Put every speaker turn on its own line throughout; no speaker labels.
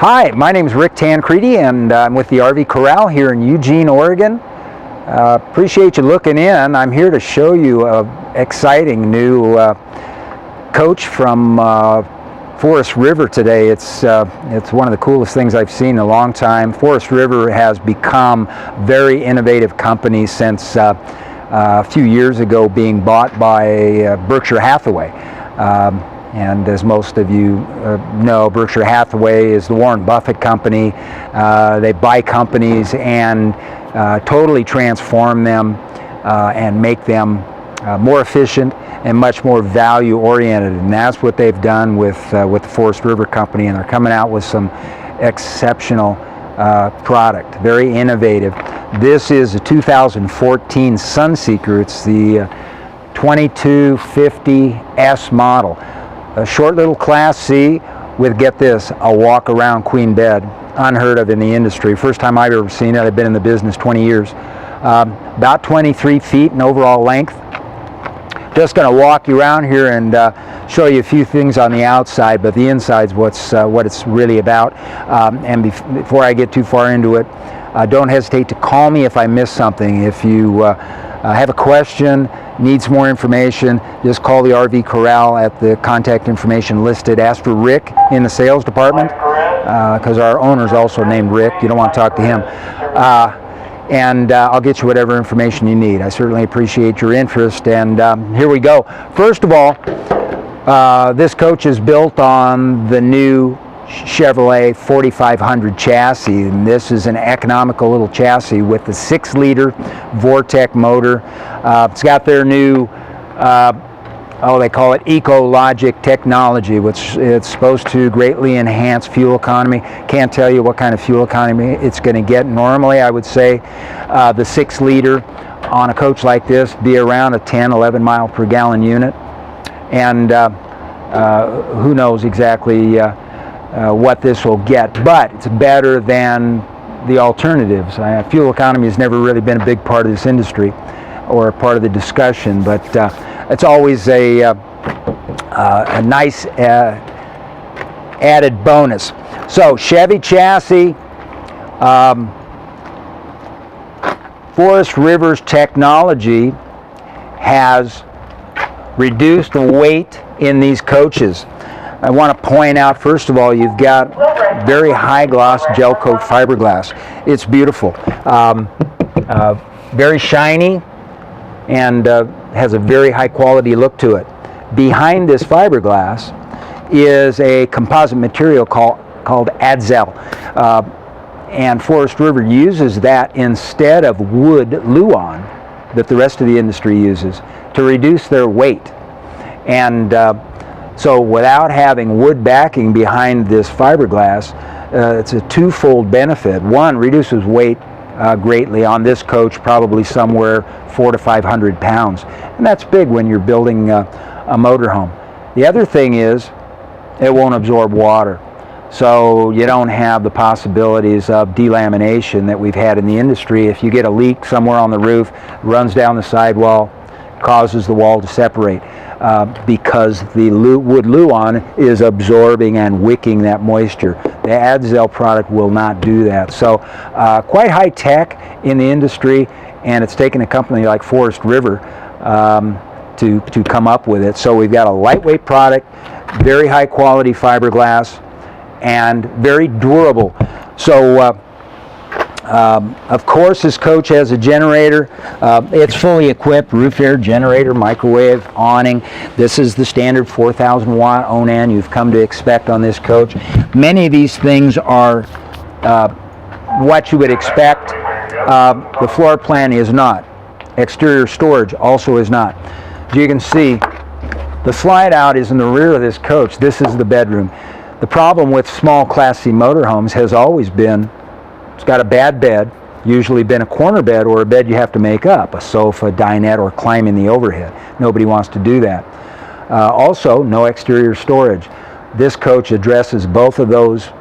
Hi, my name is Rick Tancredi, and I'm with the RV Corral here in Eugene, Oregon. Appreciate you looking in. I'm here to show you an exciting new coach from Forest River today. It's one of the coolest things I've seen in a long time. Forest River has become a very innovative company since a few years ago being bought by Berkshire Hathaway. And as most of you know, Berkshire Hathaway is the Warren Buffett company. They buy companies and totally transform them and make them more efficient and much more value oriented. And that's what they've done with the Forest River company, and they're coming out with some exceptional product, very innovative. This is a 2014 Sunseeker. It's the 2250S model. A short little Class C with, get this, a walk-around queen bed. Unheard of in the industry. First time I've ever seen it. I've been in the business 20 years. About 23 feet in overall length. Just going to walk you around here and show you a few things on the outside, but the inside's what it's really about. And before I get too far into it, don't hesitate to call me if I miss something. If you have a question, need some more information, just call the RV Corral at the contact information listed. Ask for Rick in the sales department, because our owner's also named Rick. You don't want to talk to him. And I'll get you whatever information you need. I certainly appreciate your interest, and here we go. First of all, this coach is built on the new Chevrolet 4500 chassis, and this is an economical little chassis with the 6-liter Vortec motor. It's got their new they call it EcoLogic technology, which it's supposed to greatly enhance fuel economy. Can't tell you what kind of fuel economy it's going to get. Normally, I would say the 6-liter on a coach like this be around a 10-11 mile per gallon unit, and who knows exactly what this will get, but it's better than the alternatives. Fuel economy has never really been a big part of this industry or a part of the discussion, but it's always a nice added bonus. So Chevy chassis, Forest River's technology has reduced the weight in these coaches. I want to point out, first of all, you've got very high gloss gel coat fiberglass. It's beautiful, very shiny, and has a very high quality look to it. Behind this fiberglass is a composite material called Adzel, and Forest River uses that instead of wood Luan that the rest of the industry uses to reduce their weight. And so without having wood backing behind this fiberglass, it's a twofold benefit. One, reduces weight greatly on this coach, probably somewhere 400 to 500 pounds. And that's big when you're building a motorhome. The other thing is it won't absorb water. So you don't have the possibilities of delamination that we've had in the industry. If you get a leak somewhere on the roof, runs down the sidewall, causes the wall to separate. Because the wood Luan is absorbing and wicking that moisture. The Adzel product will not do that. So quite high tech in the industry, and it's taken a company like Forest River to come up with it. So we've got a lightweight product, very high quality fiberglass, and very durable. So of course, this coach has a generator. It's fully equipped, roof air generator, microwave, awning. This is the standard 4,000 watt Onan you've come to expect on this coach. Many of these things are what you would expect. The floor plan is not. Exterior storage also is not. As you can see, the slide out is in the rear of this coach. This is the bedroom. The problem with small Class C motorhomes has always been it's got a bad bed, usually been a corner bed or a bed you have to make up, a sofa, dinette, or climb in the overhead. Nobody wants to do that. Also, no exterior storage. This coach addresses both of those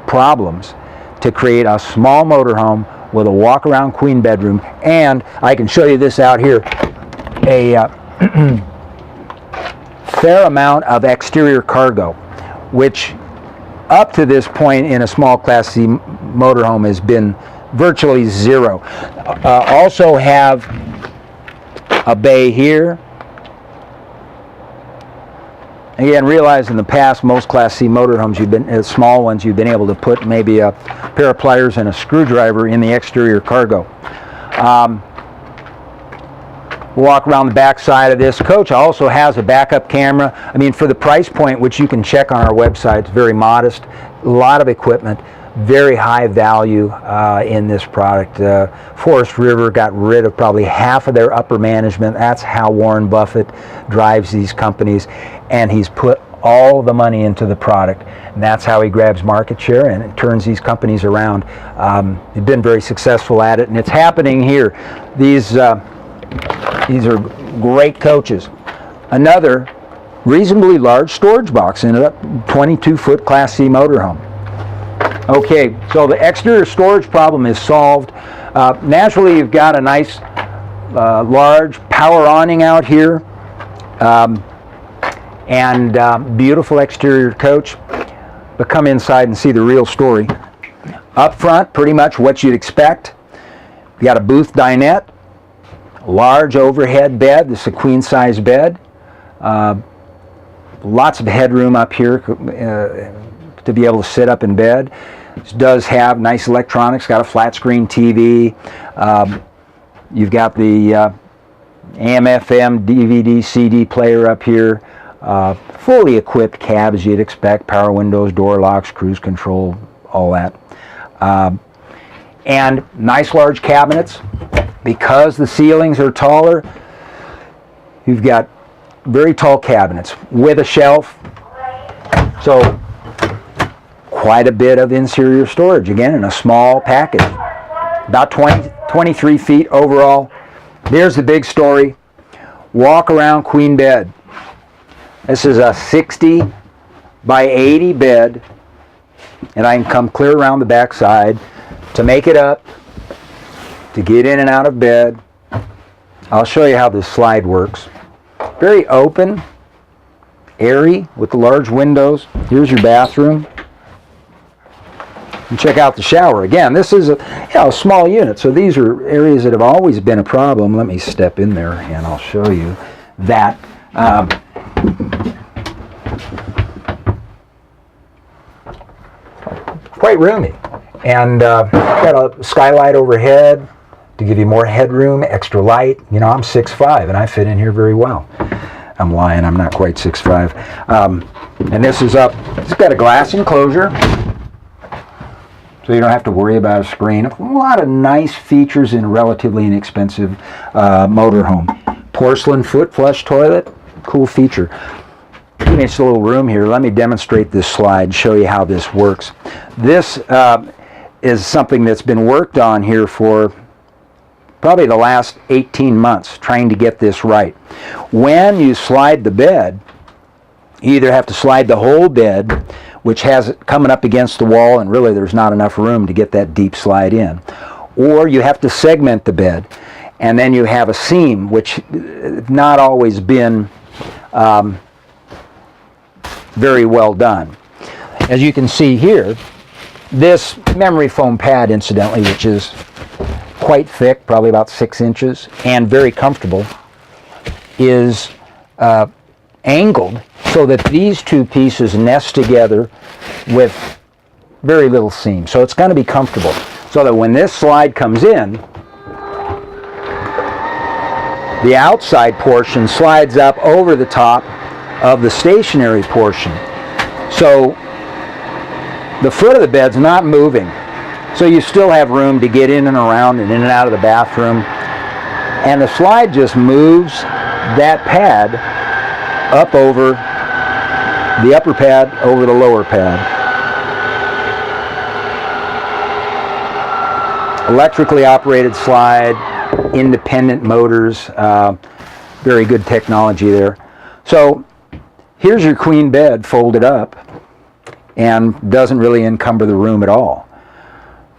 problems to create a small motorhome with a walk-around queen bedroom, and I can show you this out here, a fair amount of exterior cargo, which up to this point in a small Class C motorhome has been virtually zero. Also have a bay here. Again, realize in the past, most Class C motorhomes, small ones, you've been able to put maybe a pair of pliers and a screwdriver in the exterior cargo. Walk around the back side of this. Coach also has a backup camera. I mean, for the price point, which you can check on our website, it's very modest. A lot of equipment, very high value in this product. Forest River got rid of probably half of their upper management. That's how Warren Buffett drives these companies, and he's put all the money into the product, and that's how he grabs market share and it turns these companies around. He's been very successful at it, and it's happening here. These are great coaches. Another reasonably large storage box in a 22-foot Class C motorhome. Okay, so the exterior storage problem is solved. Naturally, you've got a nice large power awning out here, and beautiful exterior coach. But come inside and see the real story. Up front, pretty much what you'd expect. You got a booth dinette, large overhead bed. This is a queen size bed. Lots of headroom up here to be able to sit up in bed. This does have nice electronics, got a flat screen TV. You've got the AM, FM, DVD, CD player up here. Fully equipped cab as you'd expect, power windows, door locks, cruise control, all that. And nice large cabinets. Because the ceilings are taller, you've got very tall cabinets with a shelf. So quite a bit of interior storage, again, in a small package. About 23 feet overall. There's the big story. Walk around queen bed. This is a 60 by 80 bed, and I can come clear around the back side to make it up, to get in and out of bed. I'll show you how this slide works. Very open, airy, with the large windows. Here's your bathroom. And check out the shower. Again, this is a small unit, so these are areas that have always been a problem. Let me step in there and I'll show you that. Quite roomy. And got a skylight overhead to give you more headroom, extra light. You know, I'm 6'5", and I fit in here very well. I'm lying, I'm not quite 6'5". And this is up, it's got a glass enclosure, so you don't have to worry about a screen. A lot of nice features in a relatively inexpensive motorhome. Porcelain foot flush toilet, cool feature. Nice little room here. Let me demonstrate this slide, show you how this works. This is something that's been worked on here for probably the last 18 months, trying to get this right. When you slide the bed, you either have to slide the whole bed, which has it coming up against the wall, and really there's not enough room to get that deep slide in. Or you have to segment the bed, and then you have a seam, which not always been very well done. As you can see here, this memory foam pad, incidentally, which is quite thick, probably about 6 inches, and very comfortable, is angled so that these two pieces nest together with very little seam. So it's going to be comfortable. So that when this slide comes in, the outside portion slides up over the top of the stationary portion. So the foot of the bed's not moving. So you still have room to get in and around and in and out of the bathroom. And the slide just moves that pad up over the upper pad over the lower pad. Electrically operated slide, independent motors, very good technology there. So here's your queen bed folded up and doesn't really encumber the room at all.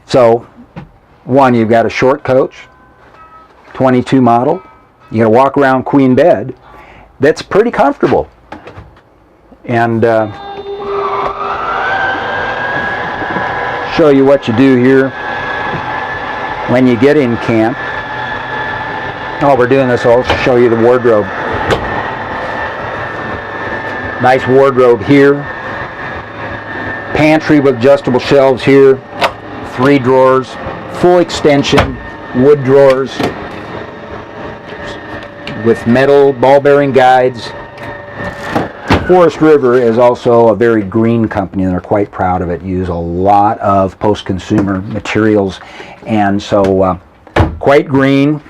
So, one, you've got a short coach, 22 model. You got to walk around queen bed. That's pretty comfortable. And show you what you do here when you get in camp. While we're doing this, I'll also show you the wardrobe. Nice wardrobe here. Pantry with adjustable shelves here. 3 drawers. Full extension. Wood drawers. With metal ball bearing guides. Forest River is also a very green company, and they're quite proud of it. Use a lot of post-consumer materials, and so quite green.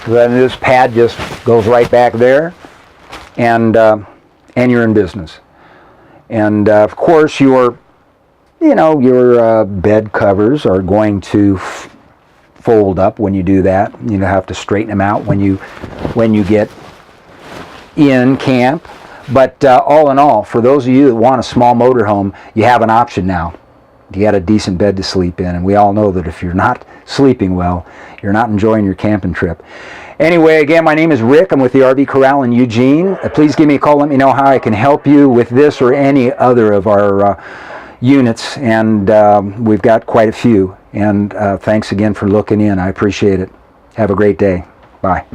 Then this pad just goes right back there, and you're in business. And of course, your bed covers are going to fold up when you do that. You have to straighten them out when you get in camp. But all in all, for those of you that want a small motorhome, you have an option now. You got a decent bed to sleep in, and we all know that if you're not sleeping well, you're not enjoying your camping trip. Anyway, again, my name is Rick. I'm with the RV Corral in Eugene. Please give me a call. Let me know how I can help you with this or any other of our units, and we've got quite a few. And thanks again for looking in. I appreciate it. Have a great day. Bye.